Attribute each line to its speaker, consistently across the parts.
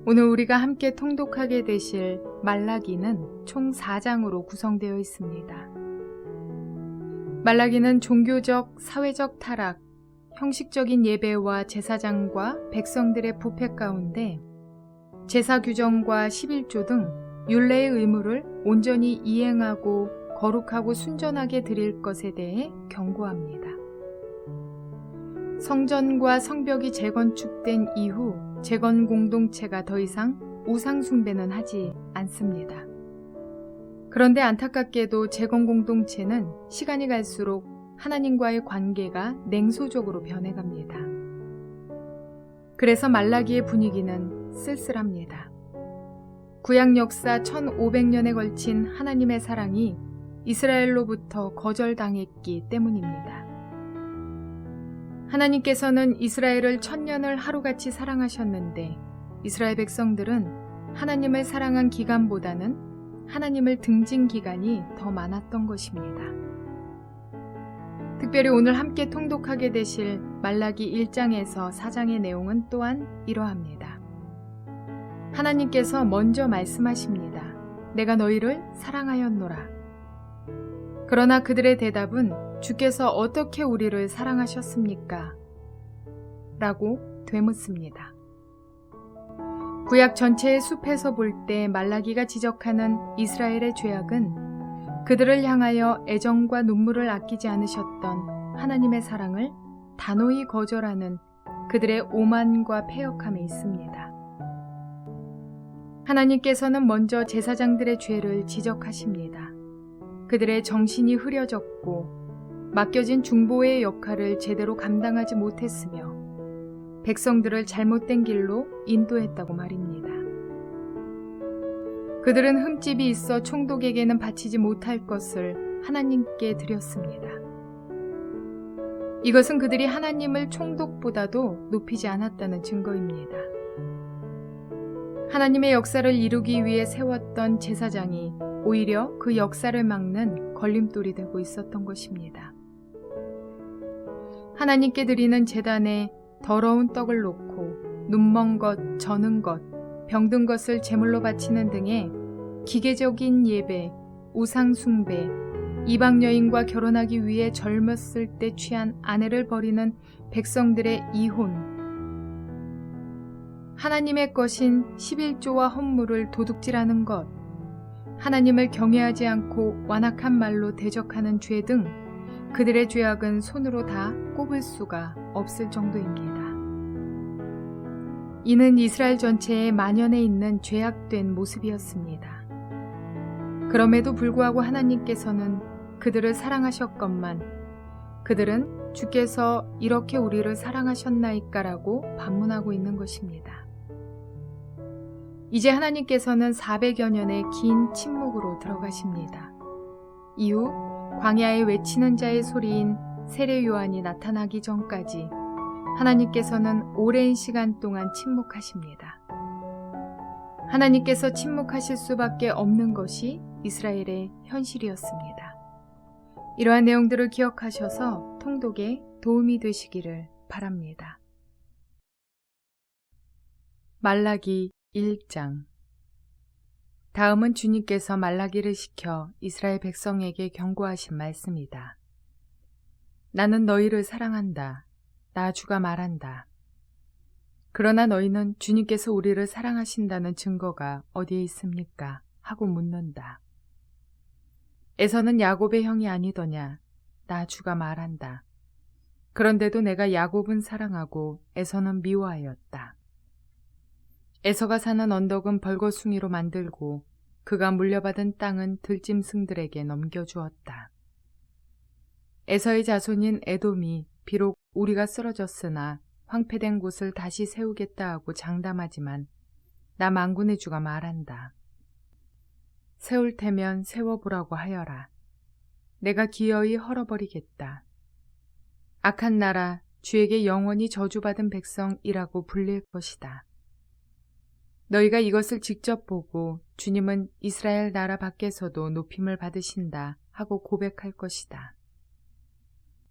Speaker 1: 오늘 우리가 함께 통독하게 되실 말라기는 총 4장으로 구성되어 있습니다. 말라기는 종교적, 사회적 타락, 형식적인 예배와 제사장과 백성들의 부패 가운데 제사 규정과 11조 등 율례의 의무를 온전히 이행하고 거룩하고 순전하게 드릴 것에 대해 경고합니다. 성전과 성벽이 재건축된 이후 재건 공동체가 더 이상 우상 숭배는 하지 않습니다. 그런데 안타깝게도 재건 공동체는 시간이 갈수록 하나님과의 관계가 냉소적으로 변해갑니다. 그래서 말라기의 분위기는 쓸쓸합니다. 구약 역사 1500년에 걸친 하나님의 사랑이 이스라엘로부터 거절당했기 때문입니다. 하나님께서는 이스라엘을 1000년을 하루같이 사랑하셨는데 이스라엘 백성들은 하나님을 사랑한 기간보다는 하나님을 등진 기간이 더 많았던 것입니다. 특별히 오늘 함께 통독하게 되실 말라기 1장에서 4장의 내용은 또한 이러합니다. 하나님께서 먼저 말씀하십니다. 내가 너희를 사랑하였노라. 그러나 그들의 대답은 주께서 어떻게 우리를 사랑하셨습니까? 라고 되묻습니다. 구약 전체의 숲에서 볼 때 말라기가 지적하는 이스라엘의 죄악은 그들을 향하여 애정과 눈물을 아끼지 않으셨던 하나님의 사랑을 단호히 거절하는 그들의 오만과 패역함에 있습니다. 하나님께서는 먼저 제사장들의 죄를 지적하십니다. 그들의 정신이 흐려졌고 맡겨진 중보의 역할을 제대로 감당하지 못했으며 백성들을 잘못된 길로 인도했다고 말입니다. 그들은 흠집이 있어 총독에게는 바치지 못할 것을 하나님께 드렸습니다. 이것은 그들이 하나님을 총독보다도 높이지 않았다는 증거입니다. 하나님의 역사를 이루기 위해 세웠던 제사장이 오히려 그 역사를 막는 걸림돌이 되고 있었던 것입니다. 하나님께 드리는 제단에 더러운 떡을 놓고 눈먼 것, 저는 것, 병든 것을 제물로 바치는 등의 기계적인 예배, 우상 숭배, 이방 여인과 결혼하기 위해 젊었을 때 취한 아내를 버리는 백성들의 이혼, 하나님의 것인 11조와 헌물을 도둑질하는 것, 하나님을 경외하지 않고 완악한 말로 대적하는 죄 등 그들의 죄악은 손으로 다 꼽을 수가 없을 정도입니다. 이는 이스라엘 전체에 만연해 있는 죄악된 모습이었습니다. 그럼에도 불구하고 하나님께서는 그들을 사랑하셨건만 그들은 주께서 이렇게 우리를 사랑하셨나이까라고 반문하고 있는 것입니다. 이제 하나님께서는 400여 년의 긴 침묵으로 들어가십니다. 이후 광야에 외치는 자의 소리인 세례 요한이 나타나기 전까지 하나님께서는 오랜 시간 동안 침묵하십니다. 하나님께서 침묵하실 수밖에 없는 것이 이스라엘의 현실이었습니다. 이러한 내용들을 기억하셔서 통독에 도움이 되시기를 바랍니다. 말라기 1장. 다음은 주님께서 말라기를 시켜 이스라엘 백성에게 경고하신 말씀이다. 나는 너희를 사랑한다. 나 주가 말한다. 그러나 너희는 주님께서 우리를 사랑하신다는 증거가 어디에 있습니까? 하고 묻는다. 에서는 야곱의 형이 아니더냐? 나 주가 말한다. 그런데도 내가 야곱은 사랑하고 에서는 미워하였다. 에서가 사는 언덕은 벌거숭이로 만들고 그가 물려받은 땅은 들짐승들에게 넘겨주었다. 에서의 자손인 에돔이 비록 우리가 쓰러졌으나 황폐된 곳을 다시 세우겠다 하고 장담하지만 나 만군의 주가 말한다. 세울 테면 세워보라고 하여라. 내가 기어이 헐어버리겠다. 악한 나라, 주에게 영원히 저주받은 백성이라고 불릴 것이다. 너희가 이것을 직접 보고 주님은 이스라엘 나라 밖에서도 높임을 받으신다 하고 고백할 것이다.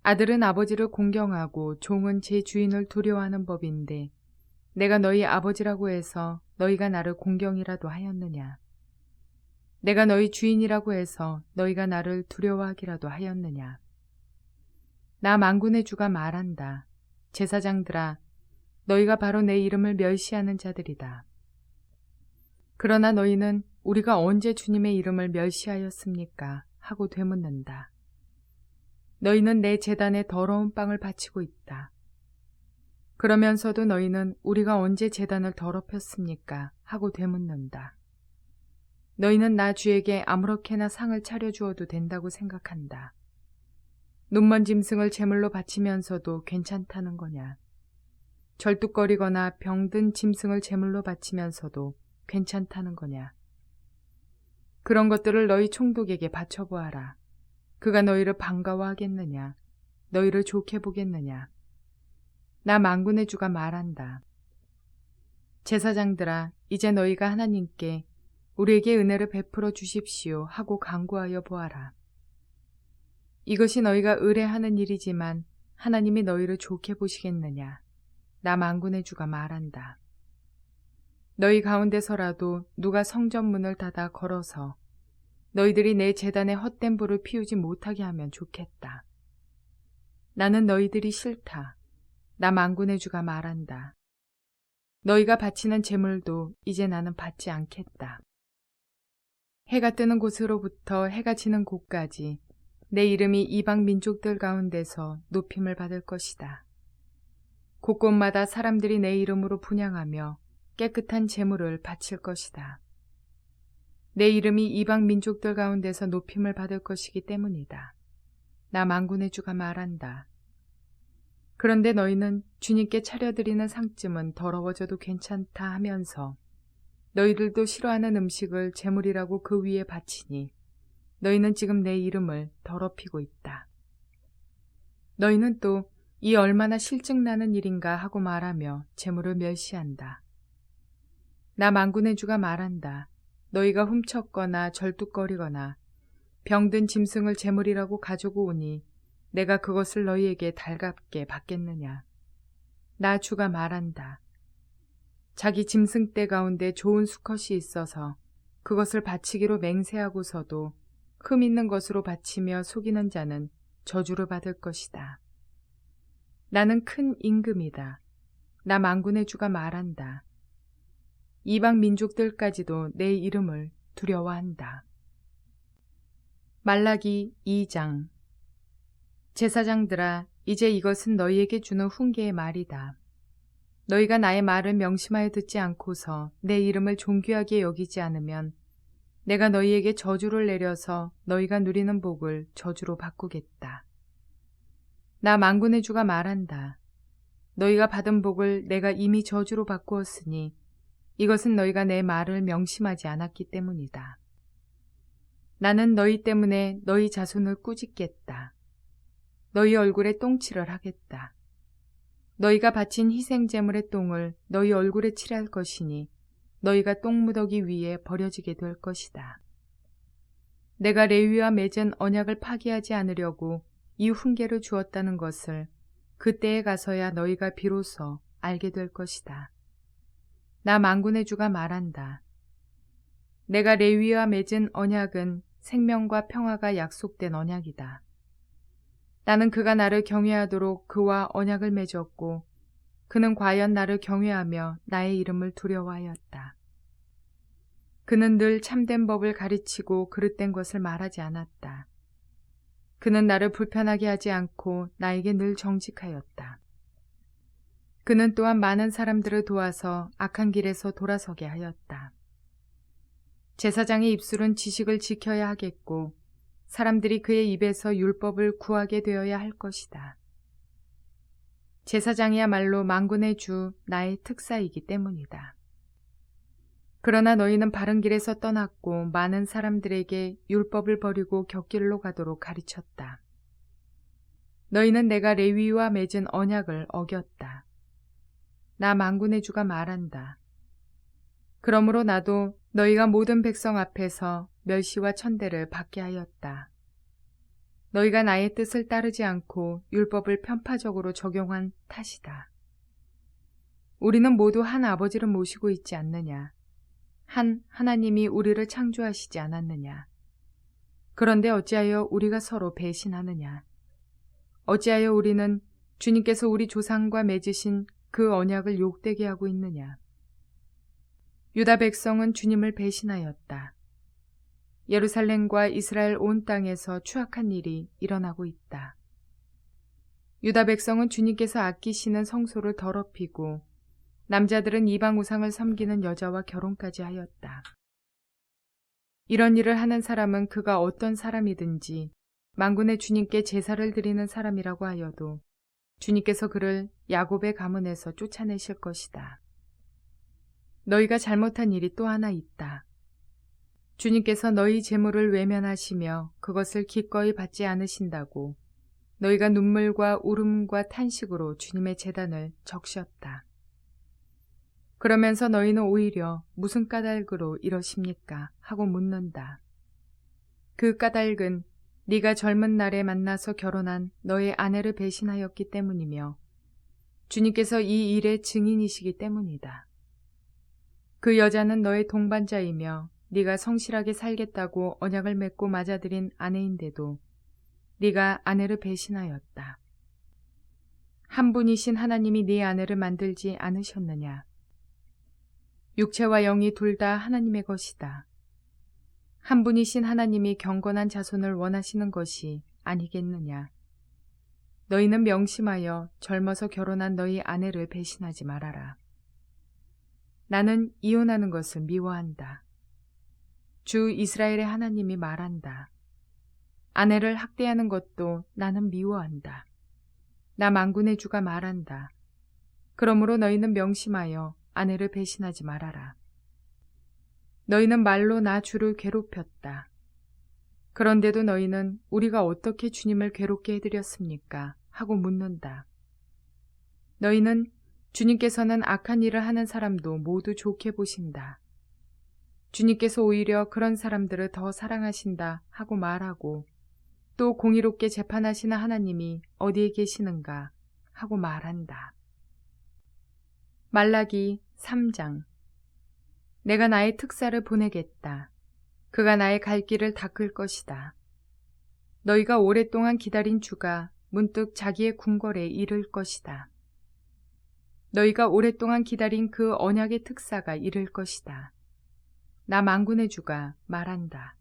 Speaker 1: 아들은 아버지를 공경하고 종은 제 주인을 두려워하는 법인데 내가 너희 아버지라고 해서 너희가 나를 공경이라도 하였느냐? 내가 너희 주인이라고 해서 너희가 나를 두려워하기라도 하였느냐? 나 만군의 주가 말한다. 제사장들아, 너희가 바로 내 이름을 멸시하는 자들이다. 그러나 너희는 우리가 언제 주님의 이름을 멸시하였습니까? 하고 되묻는다. 너희는 내 제단에 더러운 빵을 바치고 있다. 그러면서도 너희는 우리가 언제 제단을 더럽혔습니까? 하고 되묻는다. 너희는 나 주에게 아무렇게나 상을 차려주어도 된다고 생각한다. 눈먼 짐승을 제물로 바치면서도 괜찮다는 거냐? 절뚝거리거나 병든 짐승을 제물로 바치면서도 괜찮다는 거냐? 그런 것들을 너희 총독에게 바쳐보아라. 그가 너희를 반가워하겠느냐? 너희를 좋게 보겠느냐? 나 만군의 주가 말한다. 제사장들아, 이제 너희가 하나님께 우리에게 은혜를 베풀어 주십시오 하고 간구하여 보아라. 이것이 너희가 의뢰하는 일이지만 하나님이 너희를 좋게 보시겠느냐? 나 만군의 주가 말한다. 너희 가운데서라도 누가 성전문을 닫아 걸어서 너희들이 내 제단에 헛된 불을 피우지 못하게 하면 좋겠다. 나는 너희들이 싫다. 나 만군의 주가 말한다. 너희가 바치는 제물도 이제 나는 받지 않겠다. 해가 뜨는 곳으로부터 해가 지는 곳까지 내 이름이 이방 민족들 가운데서 높임을 받을 것이다. 곳곳마다 사람들이 내 이름으로 분향하며 깨끗한 제물을 바칠 것이다. 내 이름이 이방 민족들 가운데서 높임을 받을 것이기 때문이다. 나 만군의 주가 말한다. 그런데 너희는 주님께 차려드리는 상쯤은 더러워져도 괜찮다 하면서 너희들도 싫어하는 음식을 제물이라고 그 위에 바치니 너희는 지금 내 이름을 더럽히고 있다. 너희는 또 이 얼마나 실증나는 일인가 하고 말하며 제물을 멸시한다. 나 만군의 주가 말한다. 너희가 훔쳤거나 절뚝거리거나 병든 짐승을 제물이라고 가지고 오니 내가 그것을 너희에게 달갑게 받겠느냐? 나 주가 말한다. 자기 짐승떼 가운데 좋은 수컷이 있어서 그것을 바치기로 맹세하고서도 흠 있는 것으로 바치며 속이는 자는 저주를 받을 것이다. 나는 큰 임금이다. 나 만군의 주가 말한다. 이방 민족들까지도 내 이름을 두려워한다. 말라기 2장. 제사장들아, 이제 이것은 너희에게 주는 훈계의 말이다. 너희가 나의 말을 명심하여 듣지 않고서 내 이름을 존귀하게 여기지 않으면 내가 너희에게 저주를 내려서 너희가 누리는 복을 저주로 바꾸겠다. 나 만군의 주가 말한다. 너희가 받은 복을 내가 이미 저주로 바꾸었으니 이것은 너희가 내 말을 명심하지 않았기 때문이다. 나는 너희 때문에 너희 자손을 꾸짖겠다. 너희 얼굴에 똥칠을 하겠다. 너희가 바친 희생제물의 똥을 너희 얼굴에 칠할 것이니 너희가 똥무더기 위에 버려지게 될 것이다. 내가 레위와 맺은 언약을 파기하지 않으려고 이 훈계를 주었다는 것을 그때에 가서야 너희가 비로소 알게 될 것이다. 나 만군의 주가 말한다. 내가 레위와 맺은 언약은 생명과 평화가 약속된 언약이다. 나는 그가 나를 경외하도록 그와 언약을 맺었고 그는 과연 나를 경외하며 나의 이름을 두려워하였다. 그는 늘 참된 법을 가르치고 그릇된 것을 말하지 않았다. 그는 나를 불편하게 하지 않고 나에게 늘 정직하였다. 그는 또한 많은 사람들을 도와서 악한 길에서 돌아서게 하였다. 제사장의 입술은 지식을 지켜야 하겠고 사람들이 그의 입에서 율법을 구하게 되어야 할 것이다. 제사장이야말로 만군의 주 나의 특사이기 때문이다. 그러나 너희는 바른 길에서 떠났고 많은 사람들에게 율법을 버리고 곁길로 가도록 가르쳤다. 너희는 내가 레위와 맺은 언약을 어겼다. 나 만군의 주가 말한다. 그러므로 나도 너희가 모든 백성 앞에서 멸시와 천대를 받게 하였다. 너희가 나의 뜻을 따르지 않고 율법을 편파적으로 적용한 탓이다. 우리는 모두 한 아버지를 모시고 있지 않느냐? 한 하나님이 우리를 창조하시지 않았느냐? 그런데 어찌하여 우리가 서로 배신하느냐? 어찌하여 우리는 주님께서 우리 조상과 맺으신 그 언약을 욕되게 하고 있느냐? 유다 백성은 주님을 배신하였다. 예루살렘과 이스라엘 온 땅에서 추악한 일이 일어나고 있다. 유다 백성은 주님께서 아끼시는 성소를 더럽히고 남자들은 이방 우상을 섬기는 여자와 결혼까지 하였다. 이런 일을 하는 사람은 그가 어떤 사람이든지 만군의 주님께 제사를 드리는 사람이라고 하여도 주님께서 그를 야곱의 가문에서 쫓아내실 것이다. 너희가 잘못한 일이 또 하나 있다. 주님께서 너희 재물을 외면하시며 그것을 기꺼이 받지 않으신다고 너희가 눈물과 울음과 탄식으로 주님의 제단을 적셨다. 그러면서 너희는 오히려 무슨 까닭으로 이러십니까? 하고 묻는다. 그 까닭은 네가 젊은 날에 만나서 결혼한 너의 아내를 배신하였기 때문이며 주님께서 이 일의 증인이시기 때문이다. 그 여자는 너의 동반자이며 네가 성실하게 살겠다고 언약을 맺고 맞아들인 아내인데도 네가 아내를 배신하였다. 한 분이신 하나님이 네 아내를 만들지 않으셨느냐? 육체와 영이 둘 다 하나님의 것이다. 한 분이신 하나님이 경건한 자손을 원하시는 것이 아니겠느냐? 너희는 명심하여 젊어서 결혼한 너희 아내를 배신하지 말아라. 나는 이혼하는 것을 미워한다. 주 이스라엘의 하나님이 말한다. 아내를 학대하는 것도 나는 미워한다. 나 만군의 주가 말한다. 그러므로 너희는 명심하여 아내를 배신하지 말아라. 너희는 말로 나 주를 괴롭혔다. 그런데도 너희는 우리가 어떻게 주님을 괴롭게 해드렸습니까? 하고 묻는다. 너희는 주님께서는 악한 일을 하는 사람도 모두 좋게 보신다. 주님께서 오히려 그런 사람들을 더 사랑하신다 하고 말하고 또 공의롭게 재판하시는 하나님이 어디에 계시는가 하고 말한다. 말라기 3장. 내가 나의 특사를 보내겠다. 그가 나의 갈 길을 닦을 것이다. 너희가 오랫동안 기다린 주가 문득 자기의 궁궐에 이를 것이다. 너희가 오랫동안 기다린 그 언약의 특사가 이를 것이다. 나 만군의 주가 말한다.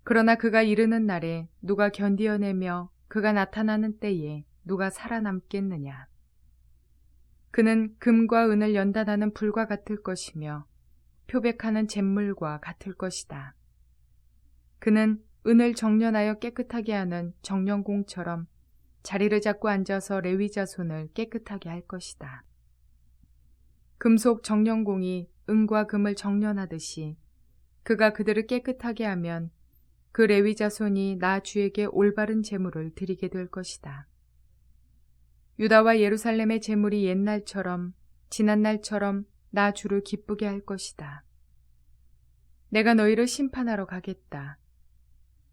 Speaker 1: 그러나 그가 이르는 날에 누가 견디어내며 그가 나타나는 때에 누가 살아남겠느냐. 그는 금과 은을 연단하는 불과 같을 것이며 표백하는 잿물과 같을 것이다. 그는 은을 정련하여 깨끗하게 하는 정련공처럼 자리를 잡고 앉아서 레위 자손을 깨끗하게 할 것이다. 금속 정련공이 은과 금을 정련하듯이 그가 그들을 깨끗하게 하면 그 레위 자손이 나 주에게 올바른 제물을 드리게 될 것이다. 유다와 예루살렘의 제물이 옛날처럼 지난날처럼 나 주를 기쁘게 할 것이다. 내가 너희를 심판하러 가겠다.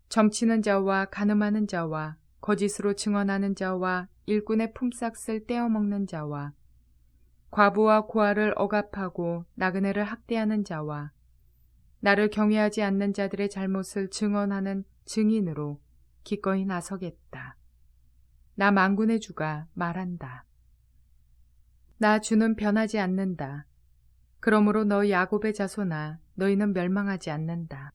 Speaker 1: 점치는 자와 간음하는 자와 거짓으로 증언하는 자와 일꾼의 품삯을 떼어먹는 자와 과부와 고아를 억압하고 나그네를 학대하는 자와 나를 경외하지 않는 자들의 잘못을 증언하는 증인으로 기꺼이 나서겠다. 나 만군의 주가 말한다. 나 주는 변하지 않는다. 그러므로 너 야곱의 자손아, 너희는 멸망하지 않는다.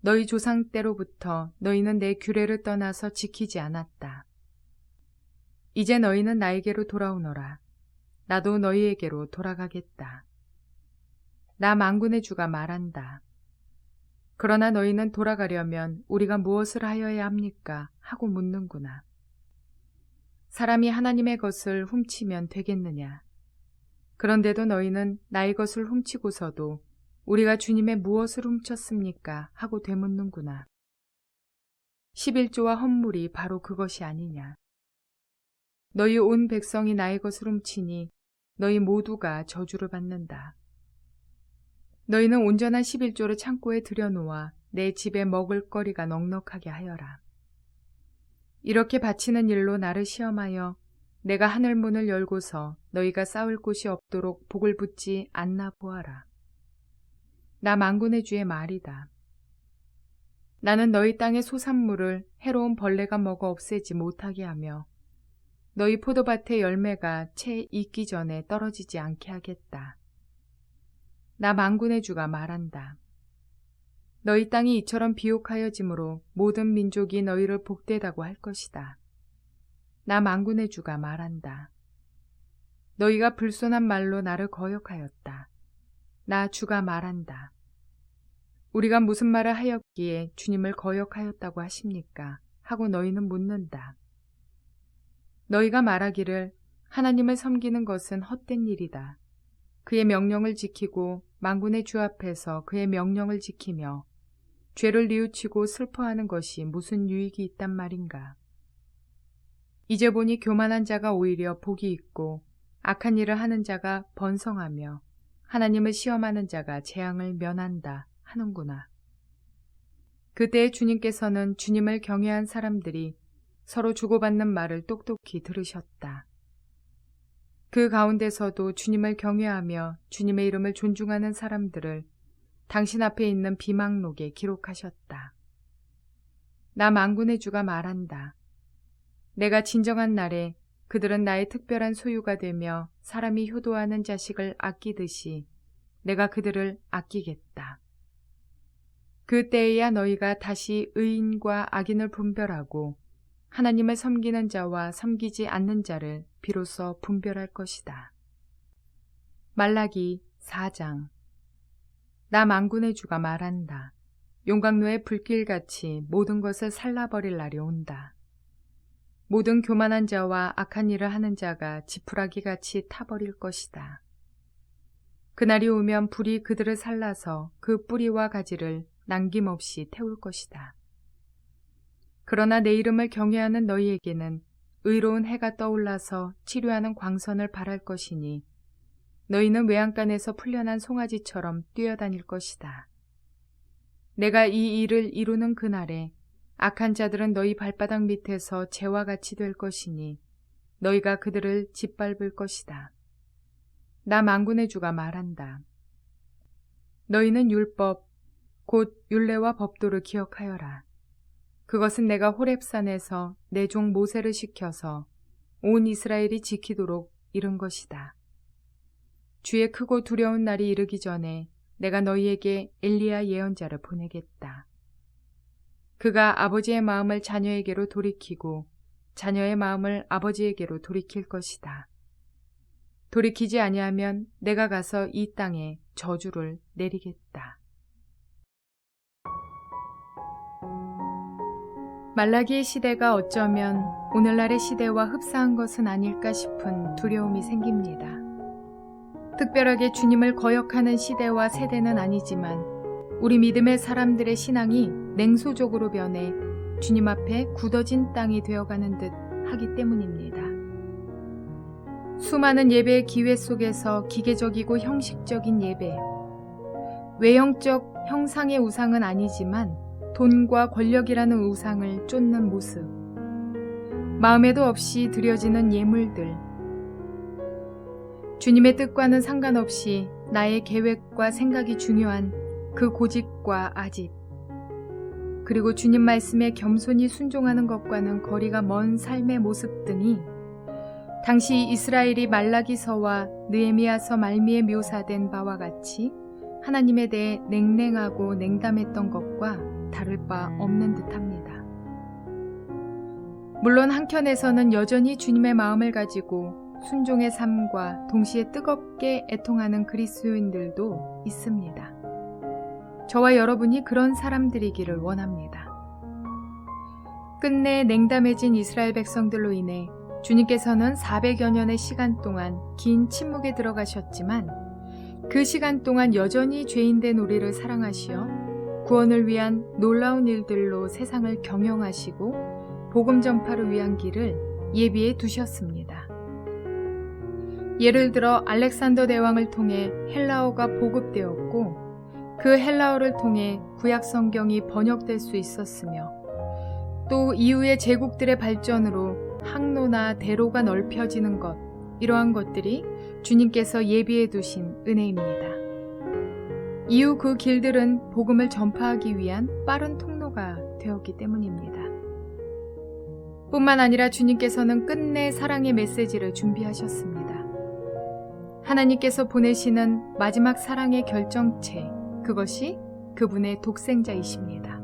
Speaker 1: 너희 조상 때로부터 너희는 내 규례를 떠나서 지키지 않았다. 이제 너희는 나에게로 돌아오너라. 나도 너희에게로 돌아가겠다. 나 만군의 주가 말한다. 그러나 너희는 돌아가려면 우리가 무엇을 하여야 합니까? 하고 묻는구나. 사람이 하나님의 것을 훔치면 되겠느냐? 그런데도 너희는 나의 것을 훔치고서도 우리가 주님의 무엇을 훔쳤습니까? 하고 되묻는구나. 11조와 헌물이 바로 그것이 아니냐. 너희 온 백성이 나의 것을 훔치니 너희 모두가 저주를 받는다. 너희는 온전한 11조를 창고에 들여놓아 내 집에 먹을 거리가 넉넉하게 하여라. 이렇게 바치는 일로 나를 시험하여 내가 하늘문을 열고서 너희가 싸울 곳이 없도록 복을 붓지 않나 보아라. 나 만군의 주의 말이다. 나는 너희 땅의 소산물을 해로운 벌레가 먹어 없애지 못하게 하며 너희 포도밭의 열매가 채 익기 전에 떨어지지 않게 하겠다. 나 만군의 주가 말한다. 너희 땅이 이처럼 비옥하여짐으로 모든 민족이 너희를 복되다고 할 것이다. 나 만군의 주가 말한다. 너희가 불손한 말로 나를 거역하였다. 나 주가 말한다. 우리가 무슨 말을 하였기에 주님을 거역하였다고 하십니까? 하고 너희는 묻는다. 너희가 말하기를 하나님을 섬기는 것은 헛된 일이다. 그의 명령을 지키고 만군의 주 앞에서 그의 명령을 지키며 죄를 뉘우치고 슬퍼하는 것이 무슨 유익이 있단 말인가. 이제 보니 교만한 자가 오히려 복이 있고 악한 일을 하는 자가 번성하며 하나님을 시험하는 자가 재앙을 면한다 하는구나. 그때 주님께서는 주님을 경외한 사람들이 서로 주고받는 말을 똑똑히 들으셨다. 그 가운데서도 주님을 경외하며 주님의 이름을 존중하는 사람들을 당신 앞에 있는 비망록에 기록하셨다. 나 만군의 주가 말한다. 내가 진정한 날에 그들은 나의 특별한 소유가 되며 사람이 효도하는 자식을 아끼듯이 내가 그들을 아끼겠다. 그때에야 너희가 다시 의인과 악인을 분별하고 하나님을 섬기는 자와 섬기지 않는 자를 비로소 분별할 것이다. 말라기 4장. 나 만군의 주가 말한다. 용광로의 불길같이 모든 것을 살라버릴 날이 온다. 모든 교만한 자와 악한 일을 하는 자가 지푸라기같이 타버릴 것이다. 그날이 오면 불이 그들을 살라서 그 뿌리와 가지를 남김없이 태울 것이다. 그러나 내 이름을 경외하는 너희에게는 의로운 해가 떠올라서 치료하는 광선을 발할 것이니 너희는 외양간에서 풀려난 송아지처럼 뛰어다닐 것이다. 내가 이 일을 이루는 그날에 악한 자들은 너희 발바닥 밑에서 재와 같이 될 것이니 너희가 그들을 짓밟을 것이다. 나 만군의 주가 말한다. 너희는 율법, 곧 율례와 법도를 기억하여라. 그것은 내가 호렙산에서 내 종 모세를 시켜서 온 이스라엘이 지키도록 이룬 것이다. 주의 크고 두려운 날이 이르기 전에 내가 너희에게 엘리야 예언자를 보내겠다. 그가 아버지의 마음을 자녀에게로 돌이키고 자녀의 마음을 아버지에게로 돌이킬 것이다. 돌이키지 아니하면 내가 가서 이 땅에 저주를 내리겠다. 말라기의 시대가 어쩌면 오늘날의 시대와 흡사한 것은 아닐까 싶은 두려움이 생깁니다. 특별하게 주님을 거역하는 시대와 세대는 아니지만 우리 믿음의 사람들의 신앙이 냉소적으로 변해 주님 앞에 굳어진 땅이 되어가는 듯 하기 때문입니다. 수많은 예배의 기회 속에서 기계적이고 형식적인 예배, 외형적 형상의 우상은 아니지만 돈과 권력이라는 우상을 쫓는 모습, 마음에도 없이 드려지는 예물들, 주님의 뜻과는 상관없이 나의 계획과 생각이 중요한 그 고집과 아집, 그리고 주님 말씀에 겸손히 순종하는 것과는 거리가 먼 삶의 모습 등이 당시 이스라엘이 말라기서와 느헤미야서 말미에 묘사된 바와 같이 하나님에 대해 냉랭하고 냉담했던 것과 다를 바 없는 듯합니다. 물론 한켠에서는 여전히 주님의 마음을 가지고 순종의 삶과 동시에 뜨겁게 애통하는 그리스도인들도 있습니다. 저와 여러분이 그런 사람들이기를 원합니다. 끝내 냉담해진 이스라엘 백성들로 인해 주님께서는 400여 년의 시간 동안 긴 침묵에 들어가셨지만 그 시간 동안 여전히 죄인된 우리를 사랑하시어 구원을 위한 놀라운 일들로 세상을 경영하시고 복음 전파를 위한 길을 예비해 두셨습니다. 예를 들어 알렉산더 대왕을 통해 헬라어가 보급되었고 그 헬라어를 통해 구약 성경이 번역될 수 있었으며 또 이후의 제국들의 발전으로 항로나 대로가 넓혀지는 것, 이러한 것들이 주님께서 예비해 두신 은혜입니다. 이후 그 길들은 복음을 전파하기 위한 빠른 통로가 되었기 때문입니다. 뿐만 아니라 주님께서는 끝내 사랑의 메시지를 준비하셨습니다. 하나님께서 보내시는 마지막 사랑의 결정체, 그것이 그분의 독생자이십니다.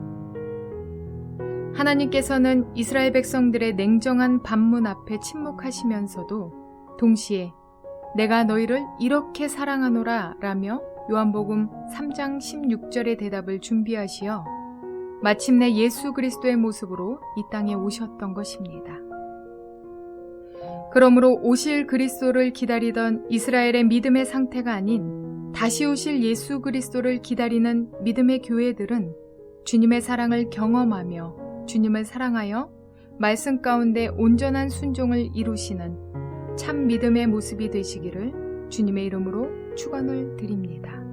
Speaker 1: 하나님께서는 이스라엘 백성들의 냉정한 반문 앞에 침묵하시면서도 동시에 내가 너희를 이렇게 사랑하노라 라며 요한복음 3장 16절의 대답을 준비하시어 마침내 예수 그리스도의 모습으로 이 땅에 오셨던 것입니다. 그러므로 오실 그리스도를 기다리던 이스라엘의 믿음의 상태가 아닌 다시 오실 예수 그리스도를 기다리는 믿음의 교회들은 주님의 사랑을 경험하며 주님을 사랑하여 말씀 가운데 온전한 순종을 이루시는 참 믿음의 모습이 되시기를 주님의 이름으로 축원을 드립니다.